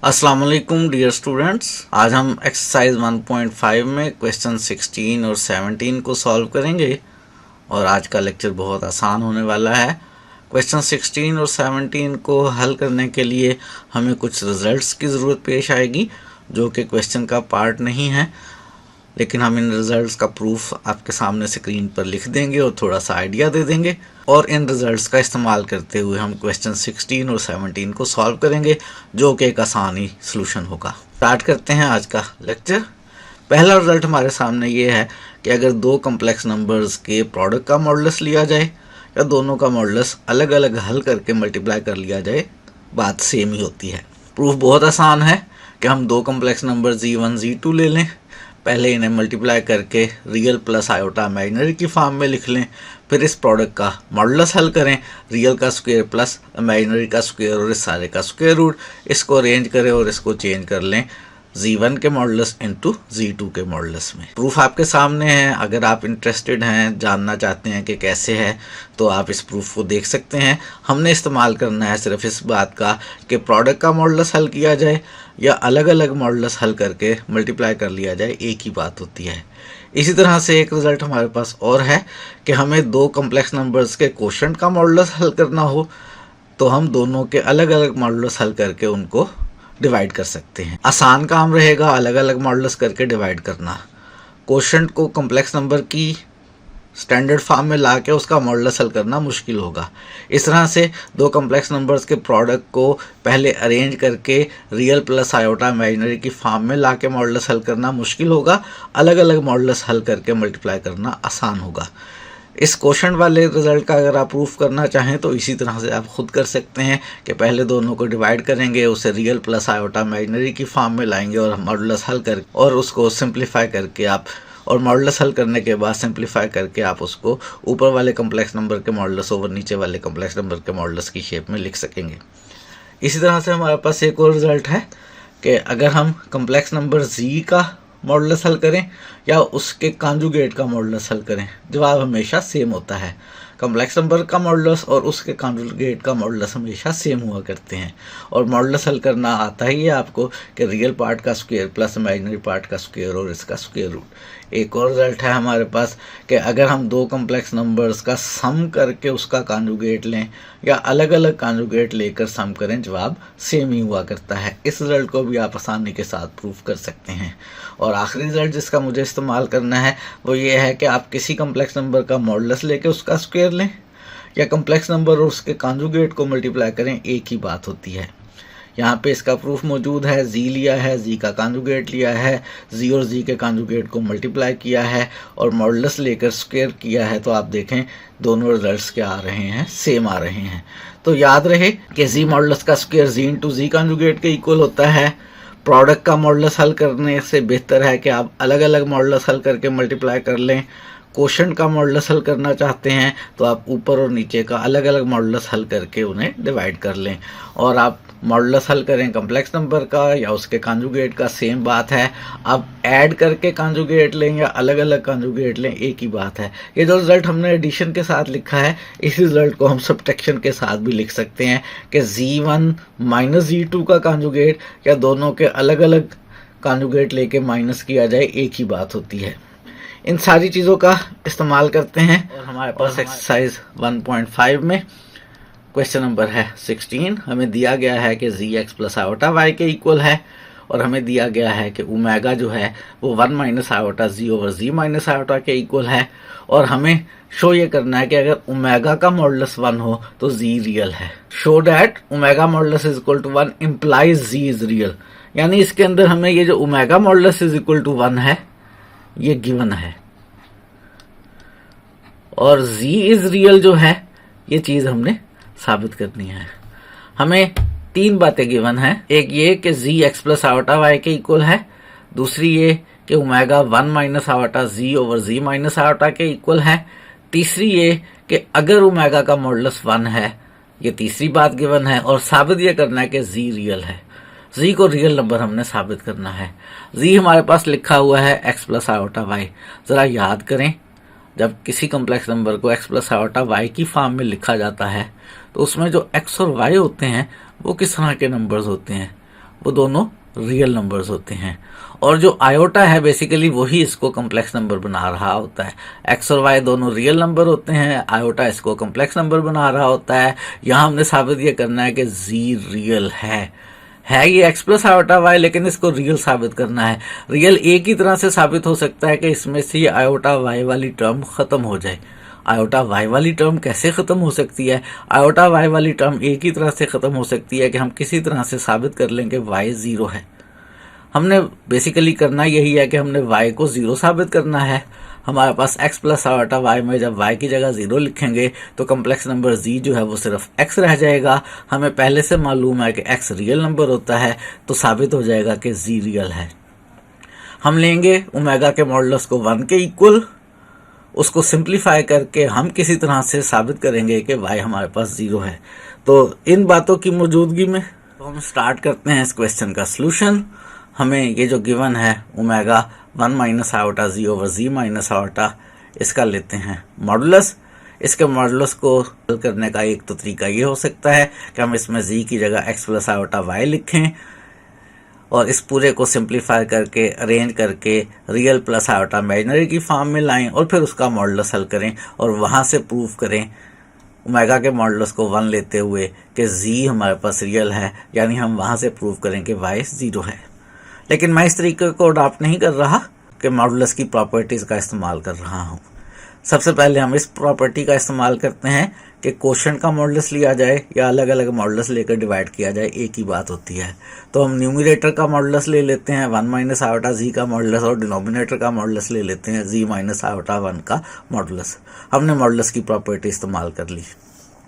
अस्सलाम वालेकुम dear students. आज हम एक्सरसाइज 1.5 में क्वेश्चन 16 और 17 को सॉल्व करेंगे और आज का लेक्चर बहुत आसान होने वाला है। क्वेश्चन 16 और 17 को हल करने के लिए हमें कुछ रिजल्ट्स की ज़रूरत पेश आएगी जो कि क्वेश्चन का पार्ट नहीं है, लेकिन हम इन रिजल्ट्स का प्रूफ आपके सामने स्क्रीन पर लिख देंगे और थोड़ा सा आइडिया दे देंगे और इन रिजल्ट्स का इस्तेमाल करते हुए हम क्वेश्चन 16 और 17 को सॉल्व करेंगे जो कि एक आसानी सॉल्यूशन होगा। स्टार्ट करते हैं आज का लेक्चर। पहला रिजल्ट हमारे सामने ये है कि अगर दो कम्प्लेक्स नंबर्स के प्रोडक्ट का मॉडुलस लिया जाए या दोनों का मॉडुलस अलग अलग हल करके मल्टीप्लाई कर लिया जाए, बात सेम ही होती है। प्रूफ बहुत आसान है कि हम दो कम्प्लेक्स नंबर Z1 Z2 ले लें, पहले इन्हें मल्टीप्लाई करके रियल प्लस आयोटा इमेजिनरी की फॉर्म में लिख लें, फिर इस प्रोडक्ट का मॉडुलस हल करें, रियल का स्क्वायर प्लस इमेजिनरी का स्क्वायर और इस सारे का स्क्वायर रूट, इसको अरेंज करें और इसको चेंज कर लें Z1 के मॉडुलस इनटू Z2 के मॉडुलस में। प्रूफ आपके सामने है। अगर आप इंटरेस्टेड हैं, जानना चाहते हैं कि कैसे है, तो आप इस प्रूफ को देख सकते हैं। हमने इस्तेमाल करना है सिर्फ इस बात का कि प्रोडक्ट का मॉडुलस हल किया जाए या अलग अलग मॉडुलस हल करके मल्टीप्लाई कर लिया जाए, एक ही बात होती है। इसी तरह से एक रिज़ल्ट हमारे पास और है कि हमें दो कम्प्लेक्स नंबर्स के कोशेंट का मॉडुलस हल करना हो तो हम दोनों के अलग अलग मॉडुलस हल करके उनको डिवाइड कर सकते हैं। आसान काम रहेगा अलग अलग मॉडुलस करके डिवाइड करना। कोशेंट को कम्प्लेक्स नंबर की स्टैंडर्ड फॉर्म में ला के उसका मॉडुलस हल करना मुश्किल होगा। इस तरह से दो कम्प्लेक्स नंबर्स के प्रोडक्ट को पहले अरेंज करके रियल प्लस आयोटा इमेजिनरी की फॉर्म में ला के मॉडुलस हल करना मुश्किल होगा, अलग अलग मॉडुलस हल करके मल्टीप्लाई करना आसान होगा। इस क्वेश्चन वाले रिजल्ट का अगर आप प्रूफ करना चाहें तो इसी तरह से आप खुद कर सकते हैं कि पहले दोनों को डिवाइड करेंगे, उसे रियल प्लस आयोटा इमेजिनरी की फॉर्म में लाएंगे और मॉडुलस हल कर और उसको सिंप्लीफाई करके आप और मॉडुलस हल करने के बाद सिंप्लीफाई करके आप उसको ऊपर वाले कम्प्लेक्स नंबर के मॉडुलस ओवर नीचे वाले कम्प्लेक्स नंबर के मॉडुलस की शेप में लिख सकेंगे। इसी तरह से हमारे पास एक और रिजल्ट है कि अगर हम कम्प्लेक्स नंबर Z का मॉडुलस हल करें या उसके कॉन्जुगेट का मॉडुलस हल करें, जवाब हमेशा सेम होता है। कम्प्लेक्स नंबर का मॉडुलस और उसके कॉन्जुगेट का मॉडुलस हमेशा सेम हुआ करते हैं और मॉडुलस हल करना आता ही है आपको कि रियल पार्ट का स्क्वायर प्लस इमेजिनरी पार्ट का स्क्वायर और इसका स्क्वायर रूट। एक और रिजल्ट है हमारे पास कि अगर हम दो कम्प्लेक्स नंबर्स का सम करके उसका कॉन्जुगेट लें या अलग अलग कॉन्जुगेट लेकर सम करें, जवाब सेम ही हुआ करता है। इस रिजल्ट को भी आप आसानी के साथ प्रूफ कर सकते हैं। और आखिरी रिजल्ट जिसका मुझे इस्तेमाल करना है वो ये है कि आप किसी कम्प्लेक्स नंबर का मॉडुलस लेके उसका स्क्वायर लें या कम्प्लेक्स नंबर और उसके कॉन्जुगेट को मल्टीप्लाई करें, एक ही बात होती है। यहाँ पे इसका प्रूफ मौजूद है। Z लिया है, Z का कॉन्जुगेट लिया है, Z और Z के कॉन्जुगेट को मल्टीप्लाई किया है और मॉडुलस लेकर स्क्वायर किया है, तो आप देखें दोनों रिजल्ट्स क्या आ रहे हैं, सेम आ रहे हैं। तो याद रहे कि Z मॉडुलस का square Z into Z conjugate के इक्वल होता है। प्रोडक्ट का मॉडुलस हल करने से बेहतर है कि आप अलग अलग मॉडुलस हल करके मल्टीप्लाई कर लें। कोशेंट का मॉडुलस हल करना चाहते हैं तो आप ऊपर और नीचे का अलग अलग मॉडुलस हल करके उन्हें डिवाइड कर लें और आप मॉडुलस हल करें कम्प्लेक्स नंबर का या उसके कॉन्जुगेट का, सेम बात है। आप ऐड करके कॉन्जुगेट लें या अलग अलग कॉन्जुगेट लें, एक ही बात है। ये जो रिजल्ट हमने एडिशन के साथ लिखा है, इस रिजल्ट को हम सब्ट्रैक्शन के साथ भी लिख सकते हैं कि Z1 माइनस Z2 का कॉन्जुगेट या दोनों के अलग अलग कॉन्जुगेट लेके माइनस किया जाए, एक ही बात होती है। इन सारी चीज़ों का इस्तेमाल करते हैं और हमारे पास एक्सरसाइज 1.5 में क्वेश्चन नंबर है 16। हमें दिया गया है कि ZX प्लस आयोटा Y के इक्वल है और हमें दिया गया है कि ओमेगा जो है वो 1 minus iota Z over Z minus iota के इक्वल है और हमें शो ये करना है कि अगर ओमेगा का मॉडुलस 1 हो तो Z रियल है। Show that omega modulus is equal to 1 implies Z is real, यानी इसके अंदर हमें ये जो omega modulus is equal to 1 है ये गिवन है और Z इज रियल जो है ये चीज़ हमने साबित करनी है। हमें तीन बातें गिवन है। एक ये कि ZX प्लस आयोटा Y के इक्वल है, दूसरी ये कि omega 1 minus iota Z over Z minus iota के इक्वल है, तीसरी ये कि अगर ओमेगा का मॉडुलस 1 है, ये तीसरी बात गिवन है। और साबित ये करना है कि Z रियल है। Z को रियल नंबर हमने साबित करना है। Z हमारे पास लिखा हुआ है x प्लस आयोटा y। ज़रा याद करें, जब किसी कम्प्लेक्स नंबर को x प्लस आयोटा y की फॉर्म में लिखा जाता है तो उसमें जो x और y होते हैं वो किस तरह के नंबर्स होते हैं, वो दोनों रियल नंबर्स होते हैं, और जो आयोटा है बेसिकली वही इसको कम्प्लेक्स नंबर बना रहा होता है। एक्स और वाई दोनों रियल नंबर होते हैं, आयोटा इसको कम्प्लेक्स नंबर बना रहा होता है। यहाँ हमने साबित ये करना है कि जी रियल है ये एक्स प्लस आयोटा वाई, लेकिन इसको रियल साबित करना है। रियल एक ही तरह से साबित हो सकता है कि इसमें से ये आयोटा वाई वाली टर्म खत्म हो जाए। आयोटा वाई वाली टर्म कैसे खत्म हो सकती है? आयोटा वाई वाली टर्म एक ही तरह से खत्म हो सकती है कि हम किसी तरह से साबित कर लें कि वाई ज़ीरो है। हमने बेसिकली करना यही है कि हमने y को ज़ीरो साबित करना है। हमारे पास x प्लस आयोटा y में जब y की जगह ज़ीरो लिखेंगे तो कम्प्लेक्स नंबर z जो है वो सिर्फ x रह जाएगा। हमें पहले से मालूम है कि x रियल नंबर होता है, तो साबित हो जाएगा कि z रियल है। हम लेंगे ओमेगा के मॉडुलस को 1 के इक्वल, उसको सिंप्लीफाई करके हम किसी तरह से साबित करेंगे कि y हमारे पास ज़ीरो है। तो इन बातों की मौजूदगी में तो हम स्टार्ट करते हैं इस क्वेश्चन का सलूशन। हमें ये जो गिवन है ओमेगा 1 माइनस आयोटा जी ओवर जी माइनस आयोटा, इसका लेते हैं मॉडुलस। इसके मॉडुलस को हल करने का एक तो तरीका ये हो सकता है कि हम इसमें जी की जगह एक्स प्लस आयोटा वाई लिखें और इस पूरे को सिंप्लीफाई करके अरेंज करके रियल प्लस आयोटा इमेजिनरी की फॉर्म में लाएं और फिर उसका मॉडुलस हल करें और वहाँ से प्रूव करें ओमेगा के मॉडुलस को 1 लेते हुए कि जी हमारे पास रियल है, यानी हम वहाँ से प्रूव करें कि वाई ज़ीरो है। लेकिन मैं इस तरीके को अडॉप्ट नहीं कर रहा कि मॉडुलस की प्रॉपर्टीज़ का इस्तेमाल कर रहा हूँ। सबसे पहले हम इस प्रॉपर्टी का इस्तेमाल करते हैं कि कोशेंट का मॉडुलस लिया जाए या अलग अलग मॉडुलस लेकर डिवाइड किया जाए, एक ही बात होती है। तो हम न्यूमरेटर का मॉडुलस ले लेते हैं 1 माइनस आयोटा जी का मॉडुलस और डिनोमिनेटर का मॉडुलस ले लेते हैं जी माइनस आयोटा 1 का मॉडुलस। हमने मॉडुलस की प्रॉपर्टी इस्तेमाल कर ली।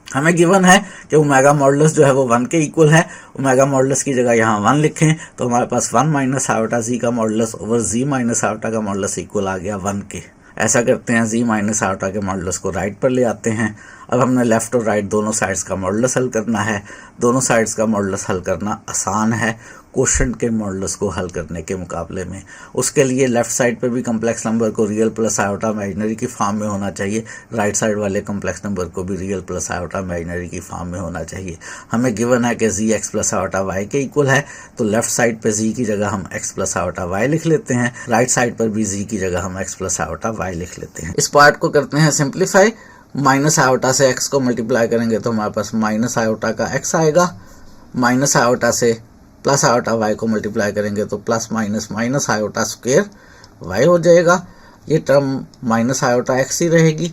हमें गिवन है कि ओमेगा मॉडुलस जो है वो 1 के इक्वल है। ओमेगा मॉडुलस की जगह यहाँ 1 लिखें तो हमारे पास 1 माइनस आयोटा जी का मॉडुलस ओवर जी माइनस आयोटा का मॉडुलस इक्वल आ गया 1 के। ऐसा करते हैं, जी माइनस आयोटा के मॉडुलस को राइट पर ले आते हैं। अब हमने लेफ़्ट और राइट दोनों साइड्स का मॉडुलस हल करना है। दोनों साइड्स का मॉडुलस हल करना आसान है कोशेंट के मॉडुलस को हल करने के मुकाबले में। उसके लिए लेफ़्ट साइड पे भी कम्प्लेक्स नंबर को रियल प्लस आयोटा इमेजिनरी की फॉर्म में होना चाहिए, राइट साइड वाले कम्प्लेक्स नंबर को भी रियल प्लस आयोटा इमेजिनरी की फॉर्म में होना चाहिए। हमें गिवन है कि जी एक्स प्लस आयोटा वाई के इक्वल है, तो लेफ़्ट साइड पे जी की जगह हम एक्स प्लस आयोटा वाई लिख लेते हैं, राइट साइड पर भी जी की जगह हम एक्स प्लस आयोटा वाई लिख लेते हैं। इस पार्ट को करते हैं सिंप्लीफाई। माइनस आयोटा से एक्स को मल्टीप्लाई करेंगे तो हमारे पास माइनस आयोटा का एक्स आएगा। माइनस आयोटा से प्लस आयोटा वाई को मल्टीप्लाई करेंगे तो plus minus minus iota square y हो जाएगा। ये टर्म माइनस आयोटा एक्स ही रहेगी।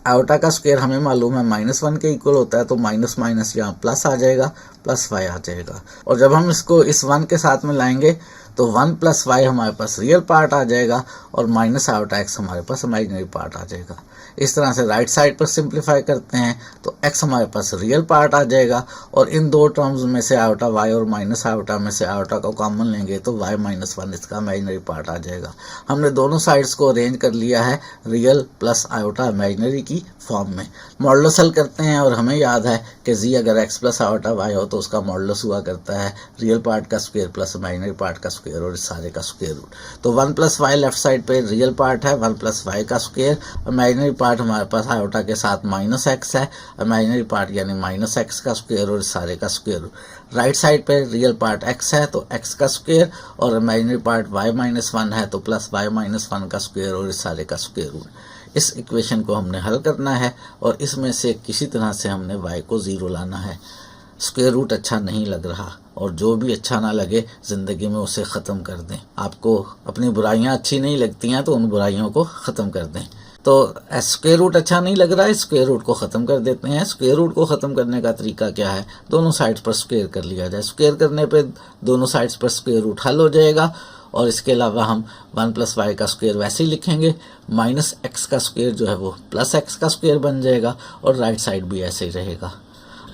आयोटा का स्क्वेयर हमें मालूम है -1 के इक्वल होता है, तो माइनस माइनस यहाँ प्लस आ जाएगा, प्लस वाई आ जाएगा। और जब हम इसको इस 1 के साथ में लाएंगे तो 1 प्लस वाई हमारे पास रियल पार्ट आ जाएगा और माइनस आयोटा एक्स हमारे पास इमेजिनरी पार्ट आ जाएगा। इस तरह से राइट साइड पर सिंप्लीफाई करते हैं तो x हमारे पास रियल पार्ट आ जाएगा और इन दो टर्म्स में से आयोटा y और माइनस आयोटा में से आयोटा को कॉमन लेंगे तो y माइनस 1 इसका इमेजिनरी पार्ट आ जाएगा। हमने दोनों साइड्स को अरेंज कर लिया है रियल प्लस आयोटा इमेजिनरी की फॉर्म में। मॉडुलस हल करते हैं और हमें याद है कि जी अगर x प्लस आयोटा y हो तो उसका मॉडुलस हुआ करता है रियल पार्ट का स्क्वायर प्लस इमेजिनरी पार्ट का स्क्वायर और इस सारे का स्क्वायर रूट। तो 1 प्लस वाई लेफ्ट साइड पे रियल पार्ट है, 1 प्लस वाई का स्क्वायर, इमेजिनरी पार्ट हमारे पास आयोटा के साथ माइनस एक्स है, इमेजिनरी पार्ट यानी माइनस एक्स का स्क्वायर और इस सारे का स्क्वायर रूट। राइट साइड पे रियल पार्ट x है तो x का स्क्वायर और इमेजिनरी पार्ट y माइनस 1 है तो प्लस y माइनस 1 का स्क्वायर और इस सारे का स्क्वायर रूट। इस इक्वेशन को हमने हल करना है और इसमें से किसी तरह से हमने y को 0 लाना है। स्क्वायर रूट अच्छा नहीं लग रहा और जो भी अच्छा ना लगे ज़िंदगी में उसे ख़त्म कर दें। आपको अपनी बुराइयां अच्छी नहीं लगती हैं तो उन बुराइयों को ख़त्म कर दें। तो स्क्वायर रूट अच्छा नहीं लग रहा है, स्क्वायर रूट को ख़त्म कर देते हैं। स्क्वायर रूट को ख़त्म करने का तरीका क्या है? दोनों साइड्स पर स्क्वायर कर लिया जाए। स्क्वायर करने पे दोनों साइड्स पर स्क्वायर रूट हल हो जाएगा और इसके अलावा हम 1 प्लस वाई का स्क्वायर वैसे ही लिखेंगे, माइनस एक्स का स्क्वायर जो है वो प्लस एक्स का स्क्वायर बन जाएगा और राइट साइड भी ऐसे ही रहेगा।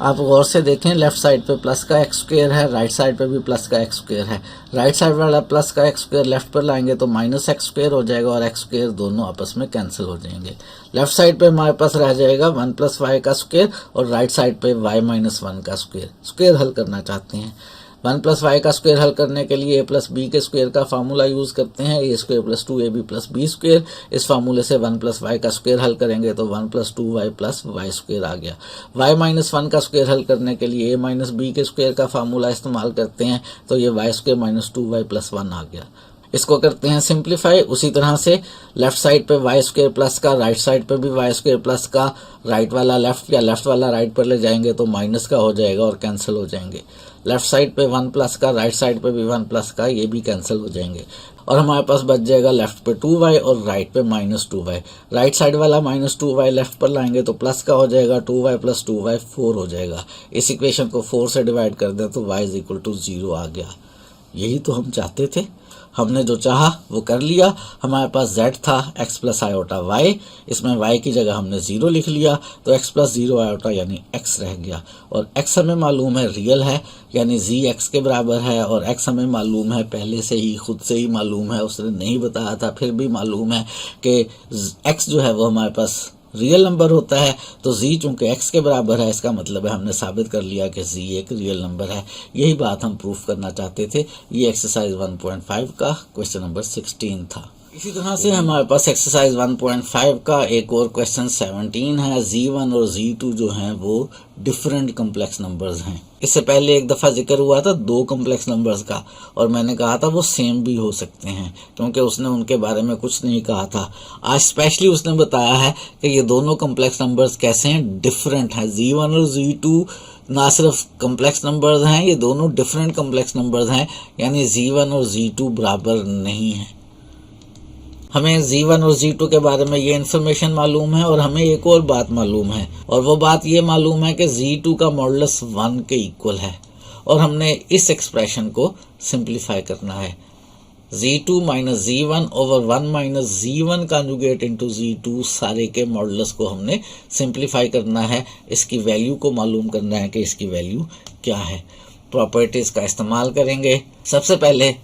आप गौर से देखें, लेफ्ट साइड पे प्लस का एक्स स्क्वायर है, राइट साइड पे भी प्लस का एक्स स्क्वायर है। राइट साइड वाला प्लस का एक्स स्क्वायर लेफ्ट पर लाएंगे तो माइनस एक्स स्क्वायर हो जाएगा और एक्स स्क्वायर दोनों आपस में कैंसिल हो जाएंगे। लेफ्ट साइड पे हमारे पास रह जाएगा 1 प्लस वाई का स्क्वायर और राइट साइड पे वाई माइनस 1 का स्क्वायर। स्क्वायर हल करना चाहते हैं, वन प्लस वाई का स्क्वायर हल करने के लिए ए प्लस बी के स्क्वायर का फार्मूला यूज़ करते हैं, a square plus 2ab plus b square. इस फार्मूले से वन प्लस वाई का स्क्वायर हल करेंगे तो 1 plus 2y plus y square आ गया। y माइनस 1 का स्क्वायर हल करने के लिए a माइनस बी के स्क्वायर का फार्मूला इस्तेमाल करते हैं तो ये y square minus 2y plus 1 आ गया। इसको करते हैं सिंप्लीफाई। उसी तरह से लेफ्ट साइड पे वाई स्क्वायर प्लस का, राइट साइड पे भी वाई स्क्वायर प्लस का, राइट वाला लेफ्ट या लेफ्ट वाला राइट पर ले जाएंगे तो माइनस का हो जाएगा और कैंसिल हो जाएंगे। लेफ्ट साइड पे 1 प्लस का, राइट साइड पे भी 1 प्लस का, ये भी कैंसिल हो जाएंगे और हमारे पास बच जाएगा लेफ्ट पे 2y और राइट पे माइनस 2y। राइट साइड वाला माइनस 2y लेफ्ट पर लाएंगे तो प्लस का हो जाएगा, 2y प्लस 2y 4 हो जाएगा। इस इक्वेशन को 4 से डिवाइड कर दें तो y इज इक्वल टू 0 आ गया। यही तो हम चाहते थे, हमने जो चाहा वो कर लिया। हमारे पास z था x प्लस आयोटा y, इसमें y की जगह हमने 0 लिख लिया तो x प्लस 0 आयोटा यानी x रह गया। और x हमें मालूम है रियल है यानी z x के बराबर है, और x हमें मालूम है पहले से ही, खुद से ही मालूम है, उसने नहीं बताया था फिर भी मालूम है कि x जो है वो हमारे पास रियल नंबर होता है। तो z चूंकि x के बराबर है इसका मतलब है हमने साबित कर लिया कि z एक रियल नंबर है। यही बात हम प्रूफ करना चाहते थे। ये एक्सरसाइज 1.5 का क्वेश्चन नंबर 16 था। इसी तरह से हमारे पास एक्सरसाइज 1.5 का एक और क्वेश्चन 17 है। z1 और z2 जो हैं वो डिफरेंट कम्प्लेक्स नंबर्स हैं। इससे पहले एक दफ़ा जिक्र हुआ था 2 कम्प्लेक्स नंबर्स का और मैंने कहा था वो सेम भी हो सकते हैं क्योंकि उसने उनके बारे में कुछ नहीं कहा था। आज स्पेशली उसने बताया है कि ये दोनों कम्प्लेक्स नंबर्स कैसे हैं, डिफरेंट हैं। z1 और z2 ना सिर्फ कम्प्लेक्स नंबर्स हैं, ये दोनों डिफरेंट कम्प्लेक्स नंबर्स हैं, यानी z1 और z2 बराबर नहीं हैं। हमें z1 और z2 के बारे में ये इन्फॉर्मेशन मालूम है और हमें एक और बात मालूम है, और वो बात ये मालूम है कि z2 का मॉडुलस 1 के इक्वल है और हमने इस एक्सप्रेशन को सिंप्लीफाई करना है। z2 minus z1 over 1 minus z1 conjugate into z2 सारे के मॉडुलस को हमने सिंप्लीफाई करना है। इसकी वैल्यू को मालूम करना है कि इसकी वैल्यू क्या है। प्रॉपर्टीज़ का इस्तेमाल करेंगे। सबसे पहले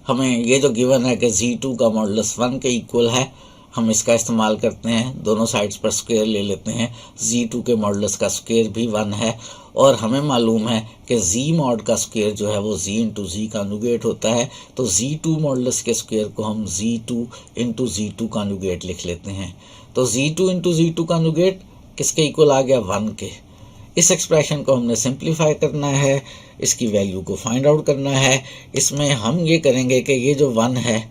हमें ये जो गिवन है कि z2 का मॉडुलस 1 के इक्वल है, हम इसका इस्तेमाल करते हैं। दोनों साइड्स पर स्क्वायर ले लेते हैं। z2 के मॉडुलस का स्क्वायर भी 1 है और हमें मालूम है कि z मॉड का स्क्वायर जो है वो z इंटू z कॉन्जुगेट होता है। तो z2 मॉडुलस के स्क्वायर को हम z2 इंटू z2 कॉन्जुगेट लिख लेते हैं। तो z2 इंटू z2 कॉन्जुगेट किसके इक्वल आ गया, 1 के। इस एक्सप्रेशन को हमने सिंप्लीफाई करना है, इसकी वैल्यू को फाइंड आउट करना है। इसमें हम ये करेंगे कि ये जो 1 है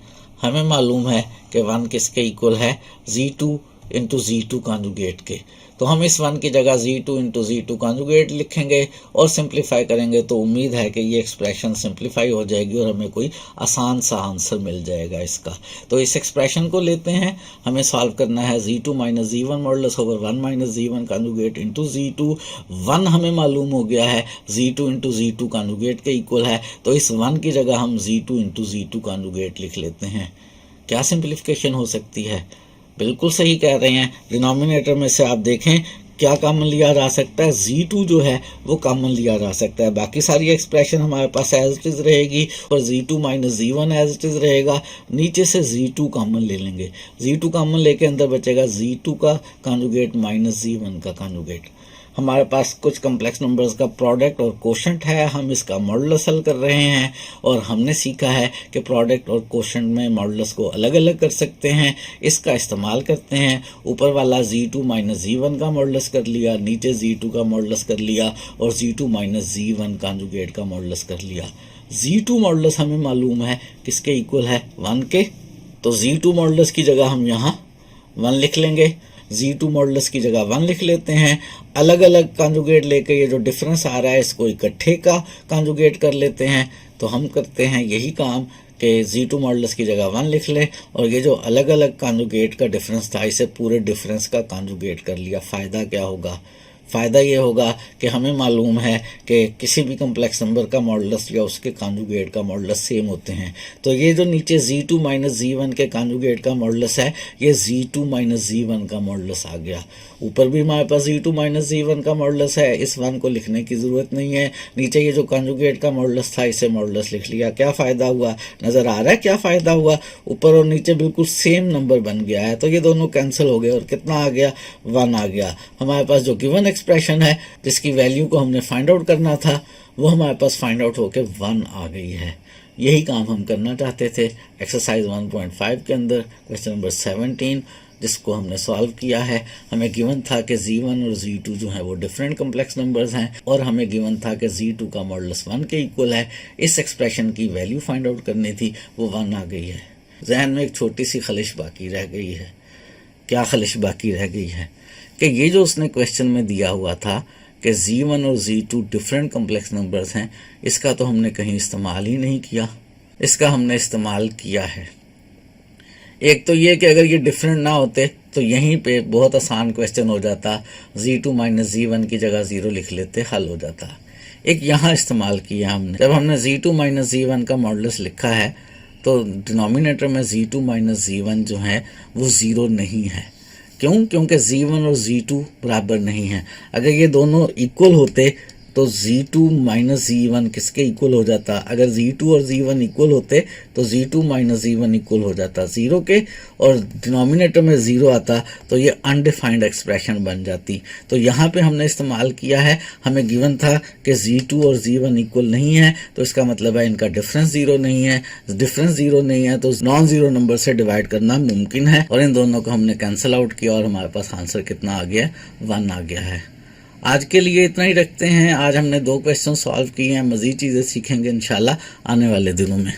हमें मालूम है कि 1 किसके इक्वल है, z2 इंटू z2 कॉन्जुगेट के। तो हम इस 1 की जगह z2 इंटू z2 कॉन्जुगेट लिखेंगे और सिंप्लीफाई करेंगे तो उम्मीद है कि ये एक्सप्रेशन सिंप्लीफाई हो जाएगी और हमें कोई आसान सा आंसर मिल जाएगा इसका। तो इस एक्सप्रेशन को लेते हैं, हमें सॉल्व करना है। z2 minus z1 modulus over 1 minus z1 conjugate into z2। 1 हमें मालूम हो गया है z2 इंटू z2 कॉन्जुगेट के इक्वल है, तो इस 1 की जगह हम z2 इंटू z2 कॉन्जुगेट लिख लेते हैं। क्या सिंप्लीफिकेशन हो सकती है, बिल्कुल सही कह रहे हैं। डिनोमिनेटर में से आप देखें क्या कॉमन लिया जा सकता है, z2 जो है वो कॉमन लिया जा सकता है। बाकी सारी एक्सप्रेशन हमारे पास एज इट इज़ रहेगी और z2 minus z1 as it is रहेगा। नीचे से z2 कॉमन ले लेंगे, z2 कॉमन लेके अंदर बचेगा z2 का कॉन्जुगेट माइनस z1 का कॉन्जुगेट। हमारे पास कुछ कम्प्लेक्स नंबर्स का प्रोडक्ट और कोशेंट है, हम इसका मॉडुलस हल कर रहे हैं और हमने सीखा है कि प्रोडक्ट और कोशेंट में मॉडुलस को अलग अलग कर सकते हैं। इसका इस्तेमाल करते हैं। ऊपर वाला z2 माइनस z1 का मॉडुलस कर लिया, नीचे z2 का मॉडुलस कर लिया और z2 माइनस z1 कॉन्जुगेट का मॉडुलस कर लिया। z2 मॉडुलस हमें मालूम है किसके इक्वल है, 1 के। तो z2 मॉडुलस की जगह हम यहाँ 1 लिख लेंगे, z2 मॉडुलस की जगह 1 लिख लेते हैं। अलग अलग कॉन्जुगेट लेके ये जो डिफरेंस आ रहा है इसको इकट्ठे का कॉन्जुगेट कर लेते हैं। तो हम करते हैं यही काम कि z2 मॉडुलस की जगह 1 लिख लें और ये जो अलग अलग कॉन्जुगेट का डिफरेंस था इसे पूरे डिफरेंस का कॉन्जुगेट कर लिया। फ़ायदा क्या होगा, फ़ायदा ये होगा कि हमें मालूम है कि किसी भी कम्प्लेक्स नंबर का मॉडुलस या उसके कॉन्जुगेट का मॉडुलस सेम होते हैं। तो ये जो नीचे z2 माइनस z1 के कॉन्जुगेट का मॉडुलस है ये z2 माइनस z1 का मॉडुलस आ गया। ऊपर भी हमारे पास z2 माइनस z1 का मॉडुलस है, इस 1 को लिखने की ज़रूरत नहीं है। नीचे ये जो कॉन्जुगेट का मॉडुलस था इसे मॉडुलस लिख लिया। क्या फ़ायदा हुआ, नज़र आ रहा है क्या फ़ायदा हुआ, ऊपर और नीचे बिल्कुल सेम नंबर बन गया है। तो ये दोनों कैंसिल हो गए और कितना आ गया, 1 आ गया। हमारे पास जो गिवन एक्सप्रेशन है जिसकी वैल्यू को हमने फाइंड आउट करना था, वो हमारे पास फाइंड आउट होके 1 आ गई है। यही काम हम करना चाहते थे एक्सरसाइज 1.5 के अंदर क्वेश्चन नंबर 17, जिसको हमने सॉल्व किया है। हमें गिवन था कि Z1 और Z2 जो है वो डिफरेंट कॉम्प्लेक्स नंबर्स हैं और हमें गिवन था कि Z2 का मॉडुलस 1 के इक्वल है। इस एक्सप्रेशन की वैल्यू फाइंड आउट करनी थी, वो 1 आ गई है। जहन में एक छोटी सी खलिश बाकी रह गई है। क्या खलिश बाकी रह गई है कि ये जो उसने क्वेश्चन में दिया हुआ था कि Z1 और Z2 डिफरेंट कॉम्प्लेक्स नंबर्स हैं, इसका तो हमने कहीं इस्तेमाल ही नहीं किया। इसका हमने इस्तेमाल किया है। एक तो ये कि अगर ये डिफरेंट ना होते तो यहीं पे बहुत आसान क्वेश्चन हो जाता, Z2 माइनस Z1 की जगह 0 लिख लेते, हल हो जाता। एक यहाँ इस्तेमाल किया हमने। जब हमने Z2 माइनस Z1 का मॉडुलस लिखा है तो डिनोमिनेटर में Z2 माइनस Z1 जो है वो 0 नहीं है। क्यों? क्योंकि Z1 और Z2 बराबर नहीं हैं। अगर ये दोनों इक्वल होते तो Z2 माइनस Z1 किसके इक्वल हो जाता? अगर Z2 और Z1 इक्वल होते तो Z2 माइनस Z1 इक्वल हो जाता 0 के, और डिनोमिनेटर में 0 आता तो ये अनडिफाइंड एक्सप्रेशन बन जाती। तो यहाँ पे हमने इस्तेमाल किया है, हमें गिवन था कि Z2 और Z1 इक्वल नहीं है, तो इसका मतलब है इनका डिफरेंस 0 नहीं है। डिफरेंस 0 नहीं है तो नॉन ज़ीरो नंबर से डिवाइड करना मुमकिन है, और इन दोनों को हमने कैंसिल आउट किया और हमारे पास आंसर कितना आ गया? 1 आ गया है। आज के लिए इतना ही रखते हैं। आज हमने 2 क्वेश्चन सॉल्व किए हैं, मज़ीद चीज़ें सीखेंगे इंशाल्लाह आने वाले दिनों में।